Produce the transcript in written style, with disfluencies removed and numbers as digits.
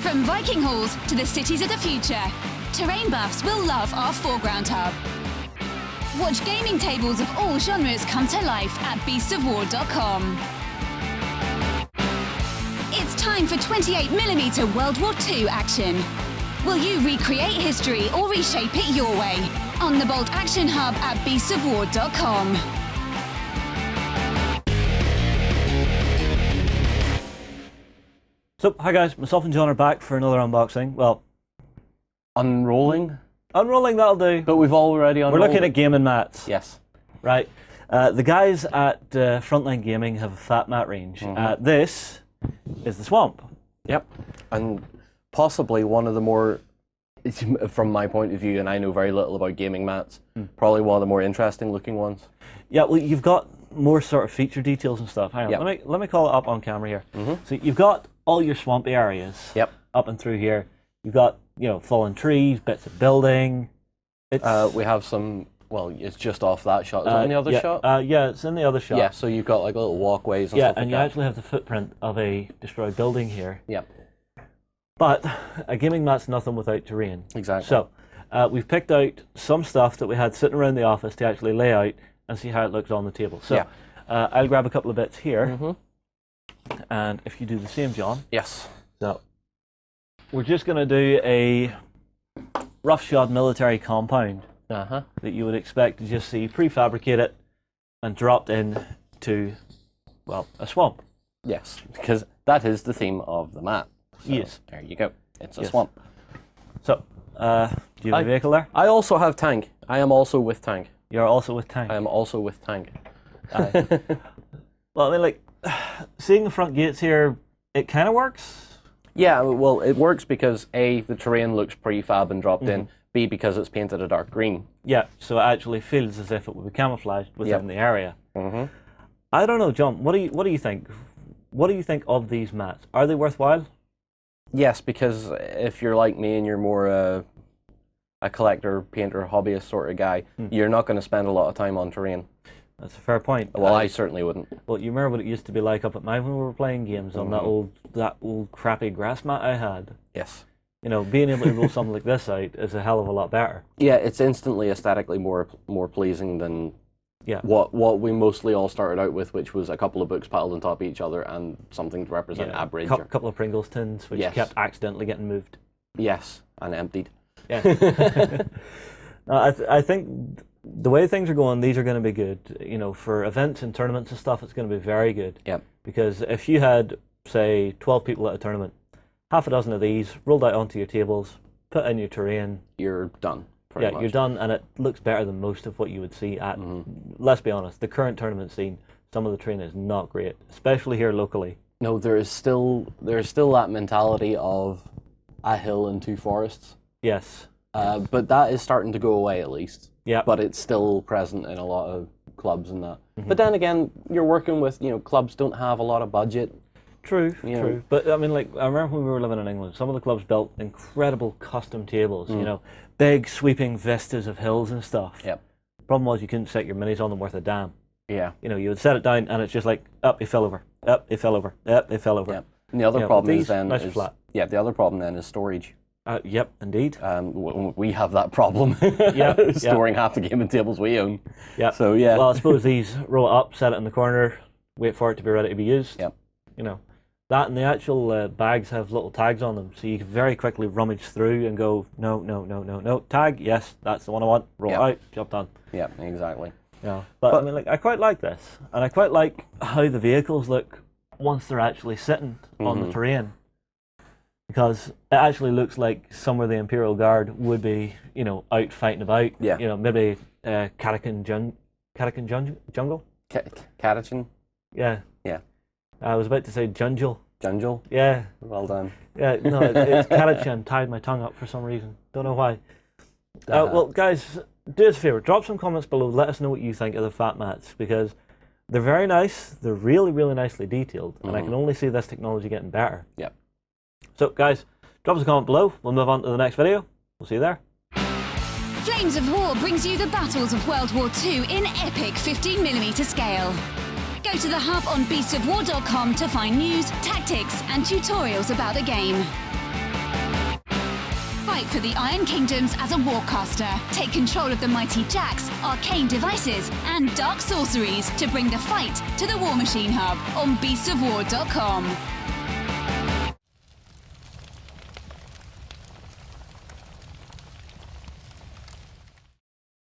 From Viking halls to the cities of the future, terrain buffs will love our foreground hub. Watch gaming tables of all genres come to life at beastsofwar.com. It's time for 28mm World War II action. Will you recreate history or reshape it your way? On the Bolt Action Hub at beastsofwar.com. So, hi guys, myself and John are back for another unboxing. Well, Unrolling? unrolling, that'll do. But we've already unrolled. We're looking at gaming mats. Yes. Right. The guys at Frontline Gaming have a fat mat range. This is the Swamp. Yep. And possibly one of the more, from my point of view, and I know very little about gaming mats, probably one of the more interesting looking ones. Yeah, well, you've got more sort of feature details and stuff. Hang on, Yep. let me call it up on camera here. So you've got all your swampy areas. Yep. Up and through here. You've got, you know, fallen trees, bits of building. We have some, well, it's just off that shot. Is it in the other shot? Yeah, it's in the other shot. Yeah, so you've got like little walkways and yeah, stuff like and you that. actually have the footprint of a destroyed building here. Yep. But a gaming mat's nothing without terrain. Exactly. So we've picked out some stuff that we had sitting around the office to actually lay out and see how it looks on the table. So Yeah. I'll grab a couple of bits here. And if you do the same, John. Yes. So we're just going to do a roughshod military compound that you would expect to just see prefabricated and dropped in to, well, a swamp. Yes, because that is the theme of the mat. So Yes. There you go. It's a Yes. swamp. So, do you have a vehicle there? I also have tank. I am also with tank. You're also with tank. I am also with tank. Well, I mean, like, seeing the front gates here, it kind of works. Yeah, well, it works because A, the terrain looks prefab and dropped in. B, because it's painted a dark green. Yeah, so it actually feels as if it would be camouflaged within the area. I don't know, John. What do you think? What do you think of these mats? Are they worthwhile? Yes, because if you're like me and you're more a collector, painter, hobbyist sort of guy, you're not going to spend a lot of time on terrain. That's a fair point. Well, I certainly wouldn't. Well, you remember what it used to be like up at mine when we were playing games on that old crappy grass mat I had. Yes. You know, being able to roll something like this out is a hell of a lot better. Yeah, it's instantly aesthetically more pleasing than what we mostly all started out with, which was a couple of books piled on top of each other and something to represent a bridge. A couple of Pringles tins, which kept accidentally getting moved. Yes, and emptied. Yeah. I think the way things are going, these are going to be good. You know, for events and tournaments and stuff, it's going to be very good. Yep. Because if you had, say, 12 people at a tournament, half a dozen of these rolled out onto your tables, put in your terrain, you're done. Pretty much. You're done, and it looks better than most of what you would see at. Let's be honest, the current tournament scene, some of the terrain is not great, especially here locally. No, there's still that mentality of a hill and two forests. Yes. But that is starting to go away at least. Yeah. But it's still present in a lot of clubs and that. But then again, you're working with, clubs don't have a lot of budget. True, true. But I mean, like, I remember when we were living in England, some of the clubs built incredible custom tables, you know, big sweeping vistas of hills and stuff. Yep. Problem was you couldn't set your minis on them worth a damn. Yeah. You know, you would set it down and it's just like, up, it fell over, up, it fell over, up, it fell over. Yep. And the other problem is then nice and flat. Yeah, the other problem then is storage. Yep, indeed. We have that problem. Storing half the gaming tables we own. Yeah. So yeah. Well, I suppose these roll it up, set it in the corner, wait for it to be ready to be used. Yep. You know, that and the actual bags have little tags on them, so you can very quickly rummage through and go, no, tag, yes, that's the one I want. Roll it out, job done. Yeah, exactly. Yeah. But I mean, like, I quite like this, and I quite like how the vehicles look once they're actually sitting on the terrain. Because it actually looks like somewhere the Imperial Guard would be, you know, out fighting about. Yeah. You know, maybe Catachan Jungle? Catachan? Yeah. Yeah. I was about to say Jungle. Jungle? Yeah. Well done. Yeah, no, it's Catachan. Tied my tongue up for some reason. Don't know why. Well, guys, do us a favour. Drop some comments below. Let us know what you think of the fat mats, because they're very nice. They're really, really nicely detailed. And I can only see this technology getting better. Yep. So, guys, drop us a comment below. We'll move on to the next video. We'll see you there. Flames of War brings you the battles of World War II in epic 15mm scale. Go to the hub on beastsofwar.com to find news, tactics, and tutorials about the game. Fight for the Iron Kingdoms as a warcaster. Take control of the mighty jacks, arcane devices, and dark sorceries to bring the fight to the War Machine Hub on beastsofwar.com.